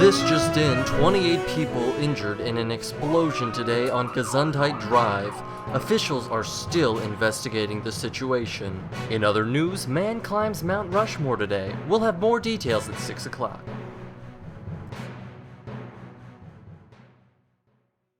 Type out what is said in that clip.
This just in, 28 people injured in an explosion today on Gesundheit Drive. Officials are still investigating the situation. In other news, man climbs Mount Rushmore today. We'll have more details at 6 o'clock.